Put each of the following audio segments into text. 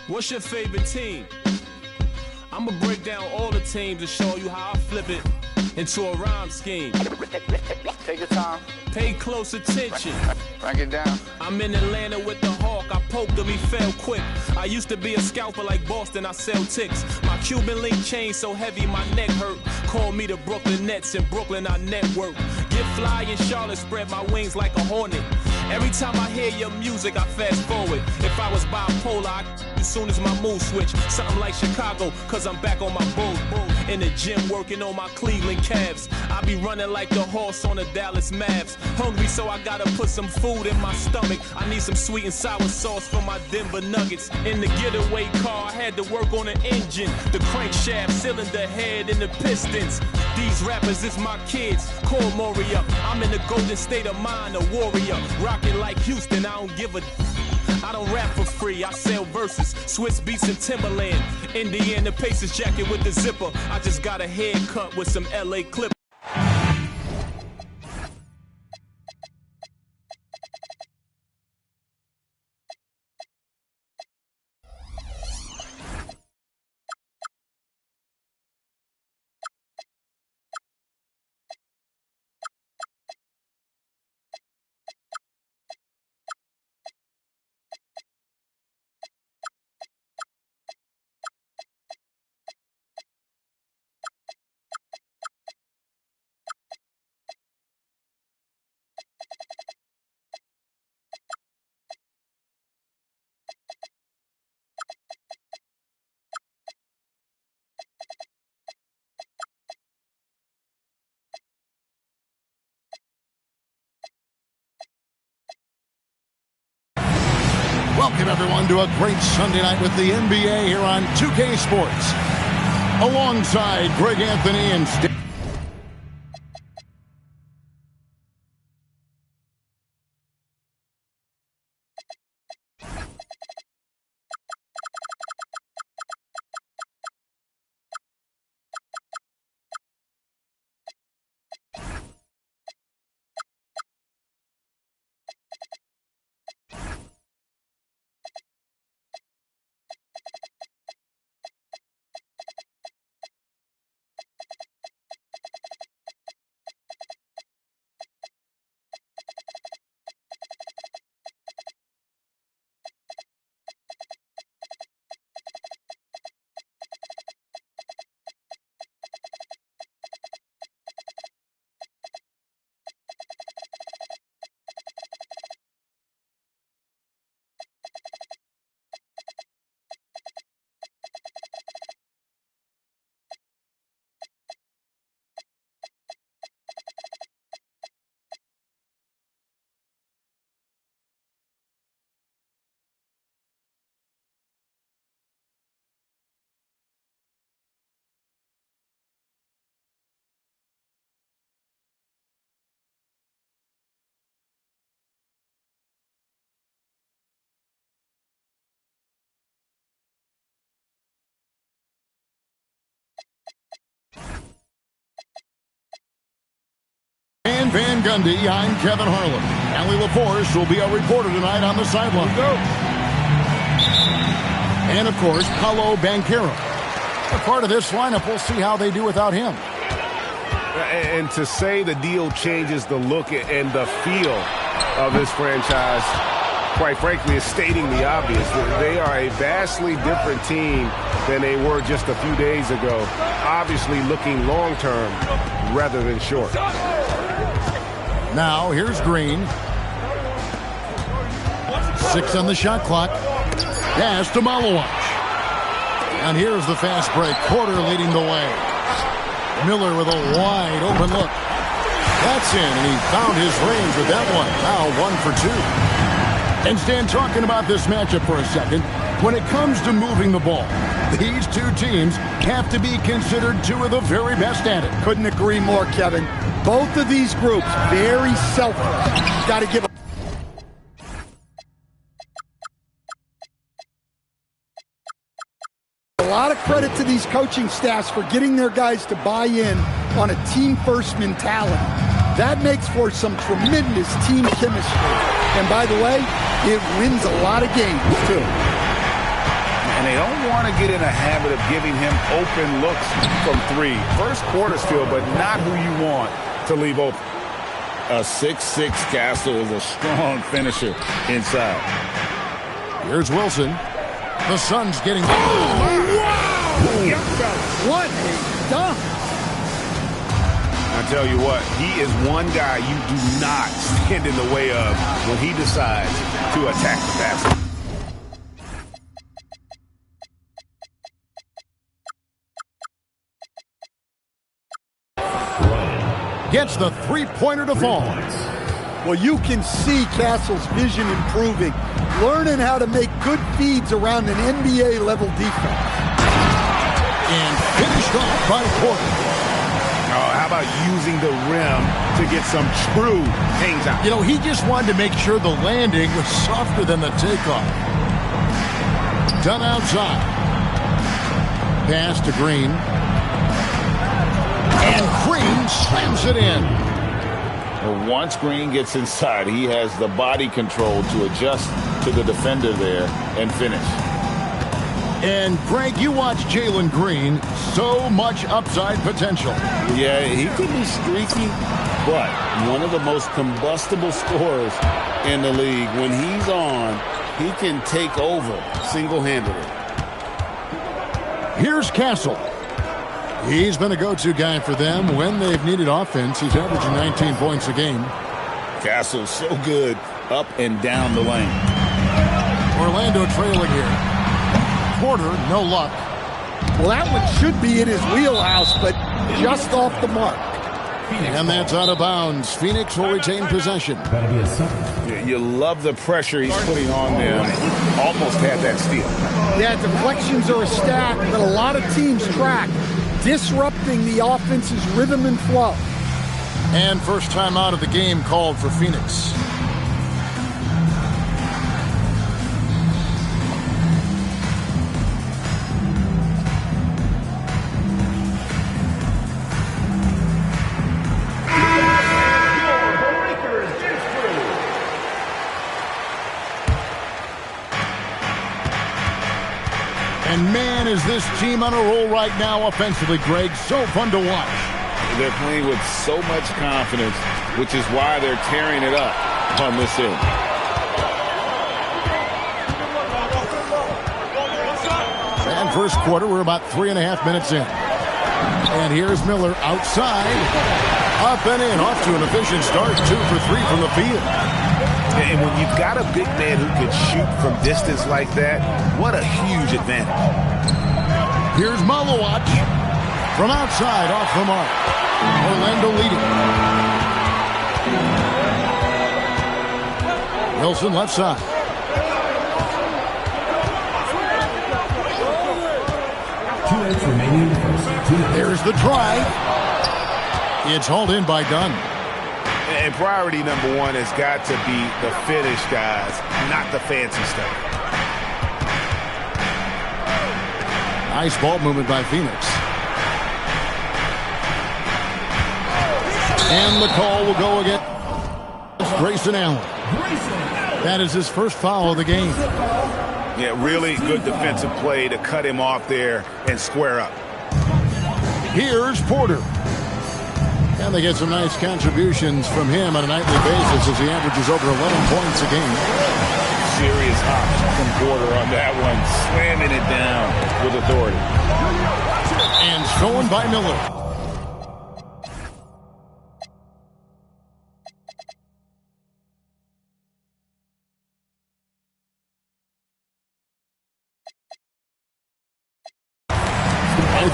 What's your favorite team? I'ma break down all the teams and show you how I flip it into a rhyme scheme. Take your time. Pay close attention. Break it down. I'm in Atlanta with the Hawk. I poked him, he fell quick. I used to be a scalper like Boston, I sell ticks. My Cuban link chain so heavy my neck hurt. Call me the Brooklyn Nets, in Brooklyn I network. Get fly in Charlotte, spread my wings like a hornet. Every time I hear your music, I fast forward. If I was bipolar, as soon as my mood switch. Something like Chicago, cause I'm back on my bull. In the gym working on my Cleveland Cavs. I be running like the horse on the Dallas Mavs. Hungry, so I gotta put some food in my stomach. I need some sweet and sour sauce for my Denver Nuggets. In the getaway car, I had to work on the engine, the crankshaft, cylinder head, and the pistons. These rappers is my kids, call Moria. I'm in the golden state of mind, a warrior. Rockin' like Houston, I don't give a... I don't rap for free, I sell verses, Swiss beats and Timberland. Indiana Pacers jacket with the zipper. I just got a haircut with some LA clip. Welcome, everyone, to a great Sunday night with the NBA here on 2K Sports. Alongside Greg Anthony and Steve. Van Gundy, I'm Kevin Harlan. Allie LaForce will be our reporter tonight on the sideline. And, of course, Paolo Banchero. A part of this lineup, we'll see how they do without him. And to say the deal changes the look and the feel of this franchise, quite frankly, is stating the obvious. They are a vastly different team than they were just a few days ago. Obviously looking long-term rather than short. Now, here's Green. 6 on the shot clock. Pass to Malawach. And here's the fast break. Porter leading the way. Miller with a wide open look. That's in, and he found his range with that one. Now 1 for 2. And Stan, talking about this matchup for a second, when it comes to moving the ball, these two teams have to be considered two of the very best at it. Couldn't agree more, Kevin. Both of these groups, very selfless. Got to give a lot of credit to these coaching staffs for getting their guys to buy in on a team-first mentality. That makes for some tremendous team chemistry. And by the way, it wins a lot of games, too. And and they don't want to get in a habit of giving him open looks from three. First quarter still, but not who you want to leave open. A 6'6" Castle is a strong finisher inside. Here's Wilson. The Suns getting... Oh, wow! What a dunk! I tell you what, he is one guy you do not stand in the way of when he decides to attack the basket. Gets the three-pointer to fall. Well, you can see Castle's vision improving, learning how to make good feeds around an NBA-level defense. And finished off by Porter. Oh, how about using the rim to get some true hangs out? You know, he just wanted to make sure the landing was softer than the takeoff. Done outside. Pass to Green. And Green slams it in. Well, once Green gets inside, he has the body control to adjust to the defender there and finish. And, Greg, you watch Jalen Green. So much upside potential. Yeah, he could be streaky, but one of the most combustible scorers in the league. When he's on, he can take over single-handedly. Here's Castle. He's been a go-to guy for them when they've needed offense. He's averaging 19 points a game. Castle's so good up and down the lane. Orlando trailing here. Porter, no luck. Well, that one should be in his wheelhouse, but just off the mark. And that's out of bounds. Phoenix will retain possession. You love the pressure he's putting on them. Almost had that steal. Yeah, deflections are a stat that a lot of teams track, disrupting the offense's rhythm and flow. And first time out of the game called for Phoenix. And man, is this team on a roll right now offensively, Greg. So fun to watch. They're playing with so much confidence, which is why they're tearing it up on this end. And first quarter, we're about 3.5 minutes in. And here's Miller outside. Up and in, off to an efficient start. 2 for 3 from the field. And when you've got a big man who can shoot from distance like that, what a huge advantage. Here's Malowacz from outside, off the mark. Orlando leading. Wilson left side. There's the drive. It's hauled in by Dunn. And priority number one has got to be the finish, guys, not the fancy stuff. Nice ball movement by Phoenix. And the call will go against Grayson Allen. That is his first foul of the game. Yeah, really good defensive play to cut him off there and square up. Here's Porter. And they get some nice contributions from him on a nightly basis as he averages over 11 points a game. Serious hops from Porter on that one, slamming it down with authority. And stolen by Miller.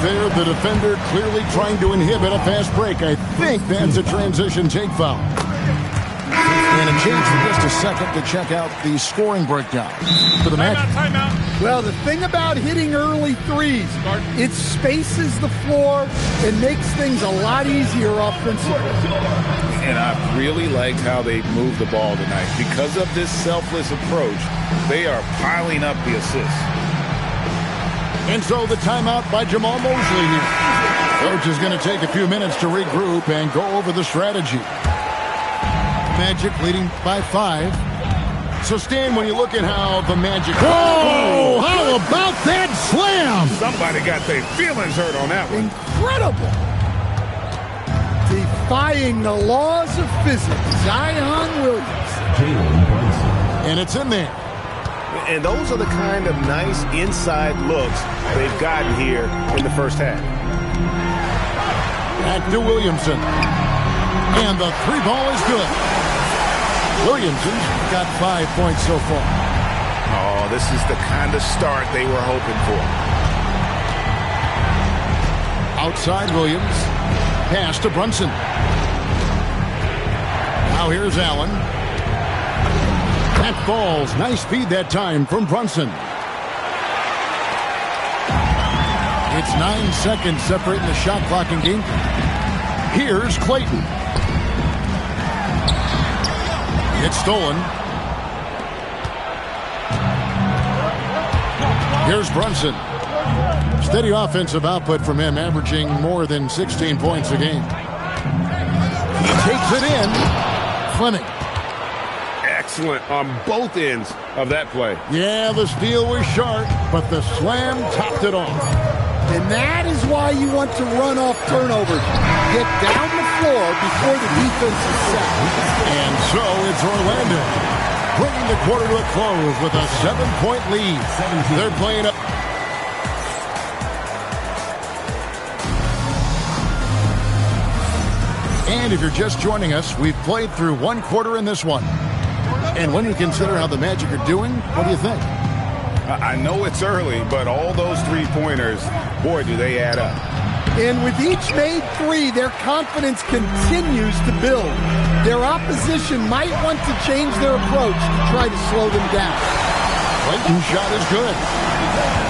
There, the defender clearly trying to inhibit a fast break. I think that's a transition take foul. And a chance for just a second to check out the scoring breakdown for the match. Well, the thing about hitting early threes, it spaces the floor and makes things a lot easier offensively. And I really liked how they moved the ball tonight. Because of this selfless approach, they are piling up the assists. And so the timeout by Jamal Mosley here. Coach is going to take a few minutes to regroup and go over the strategy. Magic leading by 5. So, Stan, when you look at how the Magic... Whoa! How about that Somebody got their feelings hurt on that one. Incredible. Defying the laws of physics, Zion Williamson. And it's in there. And those are the kind of nice inside looks they've gotten here in the first half. Back to Williamson. And the three ball is good. Williamson's got 5 points so far. Oh, this is the kind of start they were hoping for. Outside Williams. Pass to Brunson. Now here's Allen. That falls. Nice feed that time from Brunson. It's 9 seconds separating the shot clock and game. Here's Clayton. It's stolen. Here's Brunson. Steady offensive output from him, averaging more than 16 points a game. He takes it in. Fleming. Excellent on both ends of that play. Yeah, the steal was sharp, but the slam topped it off. And that is why you want to run off turnovers. Get down the floor before the defense is set. And so it's Orlando, bringing the quarter to a close with a 7-point lead. They're playing up. And if you're just joining us, we've played through one quarter in this one. And when you consider how the Magic are doing, what do you think? I know it's early, but all those three-pointers, boy, do they add up. And with each made three, their confidence continues to build. Their opposition might want to change their approach to try to slow them down. Clayton's shot is good.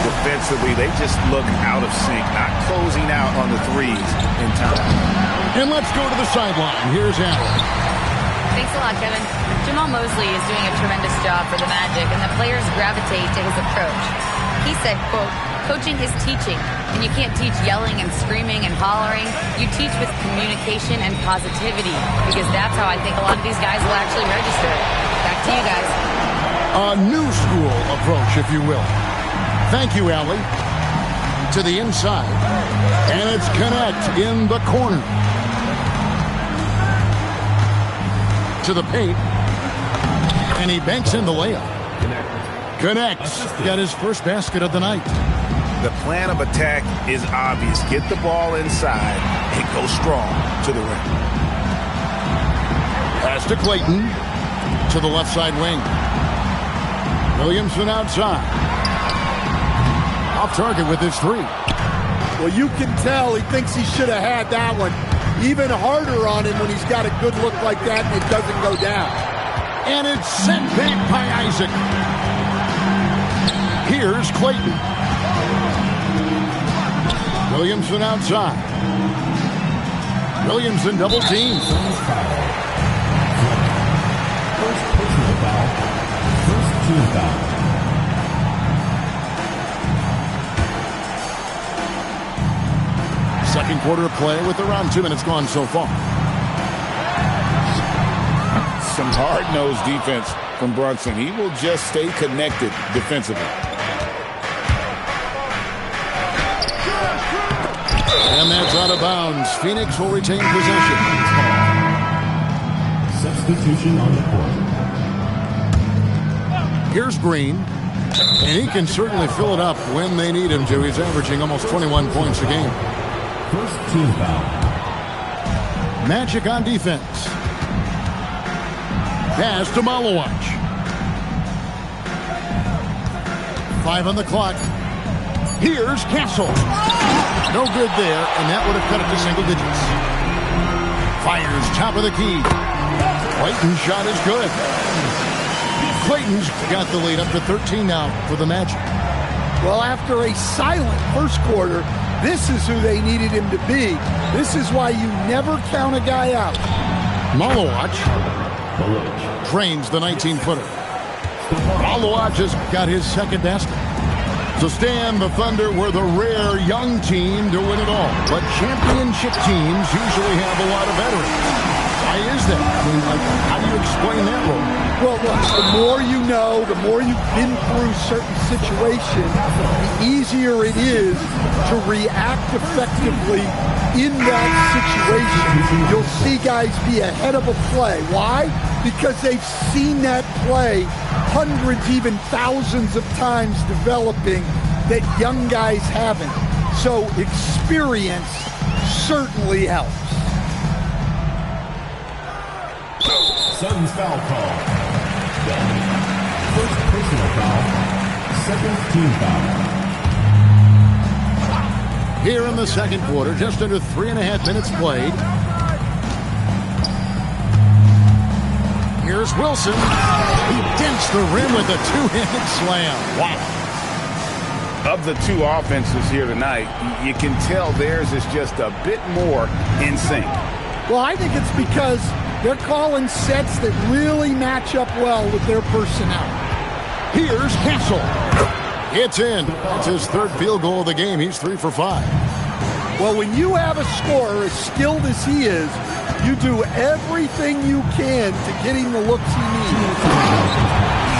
Defensively, they just look out of sync, not closing out on the threes in time. And let's go to the sideline. Here's Allen. Thanks a lot, Kevin. Jamal Mosley is doing a tremendous job for the Magic, and the players gravitate to his approach. He said, quote, "Coaching is teaching, and you can't teach yelling and screaming and hollering. You teach with communication and positivity, because that's how I think a lot of these guys will actually register." Back to you guys. A new school approach, if you will. Thank you, Allie. To the inside. And it's Connect in the corner. To the paint. And he banks in the layup. Connects. Got his first basket of the night. The plan of attack is obvious. Get the ball inside and go strong to the rim. Pass to Clayton. To the left side wing. Williamson outside. Off target with his three. Well, you can tell he thinks he should have had that one. Even harder on him when he's got a good look like that and it doesn't go down. And it's sent back by Isaac. Here's Clayton. Williamson outside. Williamson double team. First personal foul. First team foul. Second quarter of play with around 2 minutes gone so far. Some hard-nosed defense from Brunson. He will just stay connected defensively. And that's out of bounds. Phoenix will retain possession. Substitution on the court. Here's Green. And he can certainly fill it up when they need him to. He's averaging almost 21 points a game. First team foul. Magic on defense. Pass to Malowacz. 5 on the clock. Here's Castle. No good there, and that would have cut it to single digits. Fires top of the key. Clayton's shot is good. Clayton's got the lead up to 13 now for the Magic. Well, after a silent first quarter, this is who they needed him to be. This is why you never count a guy out. Malowacz trains the 19-footer. Malowacz has got his second basket. So Stan, the Thunder were the rare young team to win it all. But championship teams usually have a lot of veterans. Why is that? I mean, how do you explain that role? Well, look, the more you know, the more you've been through certain situations, the easier it is to react effectively in that situation. You'll see guys be ahead of a play. Why? Because they've seen that play hundreds, even thousands of times developing that young guys haven't. So experience certainly helps. Sudden's foul call. First personal foul. Second team foul. Here in the second quarter, just under 3.5 minutes played. Here's Wilson. He dents the rim with a two-handed slam. Wow. Of the two offenses here tonight, you can tell theirs is just a bit more in sync. Well, I think it's because they're calling sets that really match up well with their personnel. Here's Castle. It's in. It's his third field goal of the game. He's 3 for 5. Well, when you have a scorer as skilled as he is, you do everything you can to get him the looks he needs.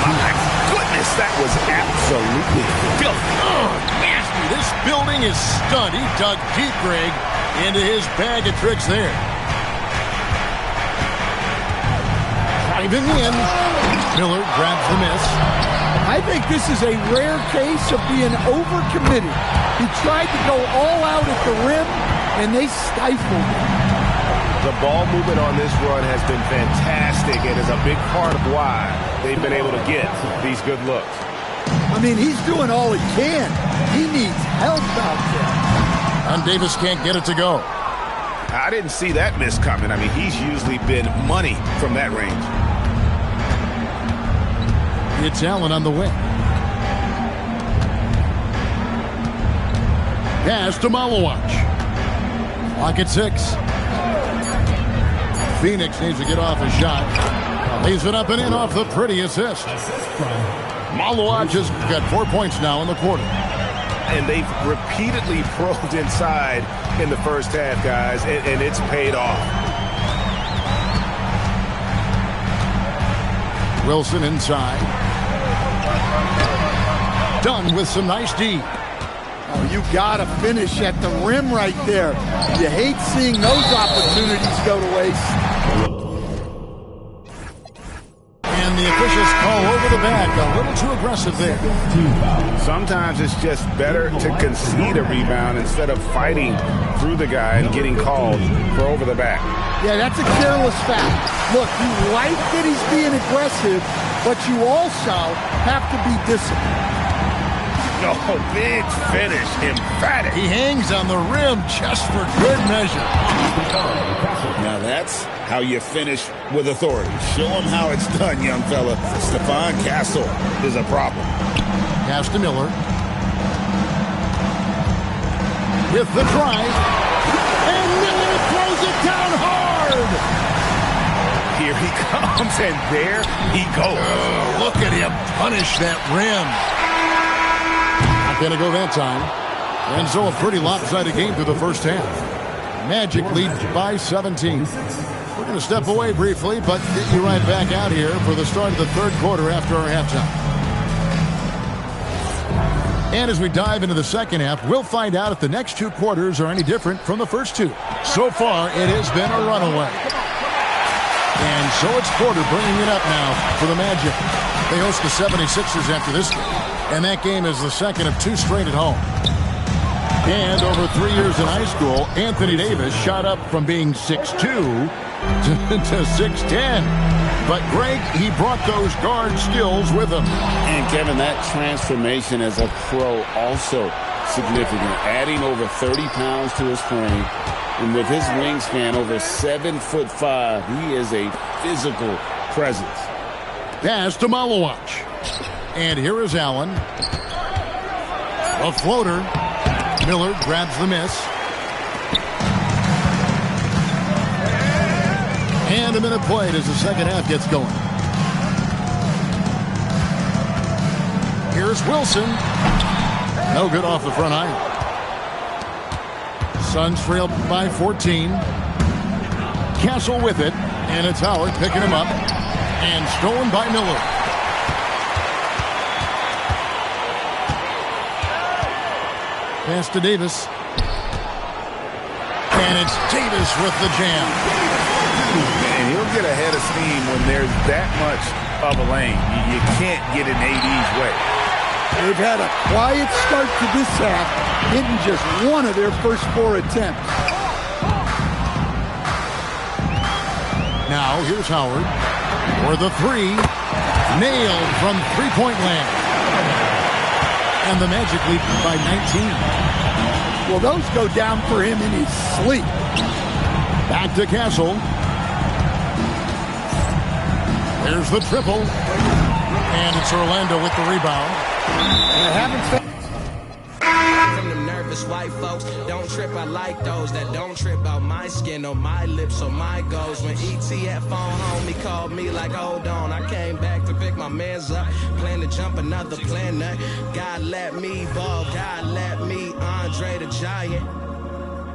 My goodness, that was absolutely filthy. Oh, nasty. This building is stunned. He dug deep, Greg, into his bag of tricks there. Driving in. Miller grabs the miss. I think this is a rare case of being overcommitted. He tried to go all out at the rim, and they stifled him. The ball movement on this run has been fantastic and is a big part of why they've been able to get these good looks. I mean, he's doing all he can. He needs help out there. And Davis can't get it to go. I didn't see that miss coming. I mean, he's usually been money from that range. It's Allen on the wing. Pass to Malawach. Clock at 6. Phoenix needs to get off a shot. Leaves it up and in off the pretty assist. Malawach has got 4 points now in the quarter. And they've repeatedly probed inside in the first half, guys, and it's paid off. Wilson inside. Done with some nice D. Oh, you gotta finish at the rim right there. You hate seeing those opportunities go to waste. And the officials call over the back. A little too aggressive there. Sometimes it's just better to concede a rebound instead of fighting through the guy and getting called for over the back. Yeah, that's a careless foul. Look, you like that he's being aggressive, but you also have to be disciplined. No, big finish, emphatic. He hangs on the rim just for good measure. Now that's how you finish with authority. Show him how it's done, young fella. Stephon Castle is a problem. Pass to Miller. With the drive. And Miller throws it down hard. Here he comes, and there he goes. Oh, look at him punish that rim. Going to go that time. And so a pretty lopsided game through the first half. Magic lead by 17. We're going to step away briefly, but get you right back out here for the start of the third quarter after our halftime. And as we dive into the second half, we'll find out if the next two quarters are any different from the first two. So far, it has been a runaway. And so it's Porter bringing it up now for the Magic. They host the 76ers after this game. And that game is the second of 2 straight at home. And over 3 years in high school, Anthony Davis shot up from being 6'2" to 6'10". But Greg, he brought those guard skills with him. And Kevin, that transformation as a pro also significant. Adding over 30 pounds to his frame. And with his wingspan over 7'5", he is a physical presence. Pass to Malawach. And here is Allen. A floater. Miller grabs the miss. And a minute played as the second half gets going. Here's Wilson. No good off the front iron. Suns trail by 14. Castle with it. And it's Howard picking him up. And stolen by Miller. Pass to Davis. And it's Davis with the jam. And he'll get ahead of steam when there's that much of a lane. You can't get in AD's way. They've had a quiet start to this half, hitting just one of their first 4 attempts. Now here's Howard for the 3. Nailed from three-point land. And the Magic lead by 19. Well, those go down for him in his sleep. Back to Castle. There's the triple. And it's Orlando with the rebound. And I haven't from them nervous white folks. Don't trip, I like those that don't trip out my skin or my lips or my goals. When E.T. at phone home, he called me like, hold on. I came back to pick my mans up. Plan to jump another planet. God let me evolve. God let me Andre the Giant.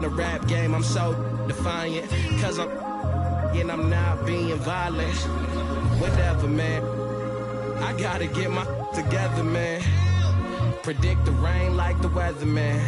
The rap game, I'm so defiant. Cause I'm not being violent. Whatever, man. I gotta get my together, man. Predict the rain like the weatherman.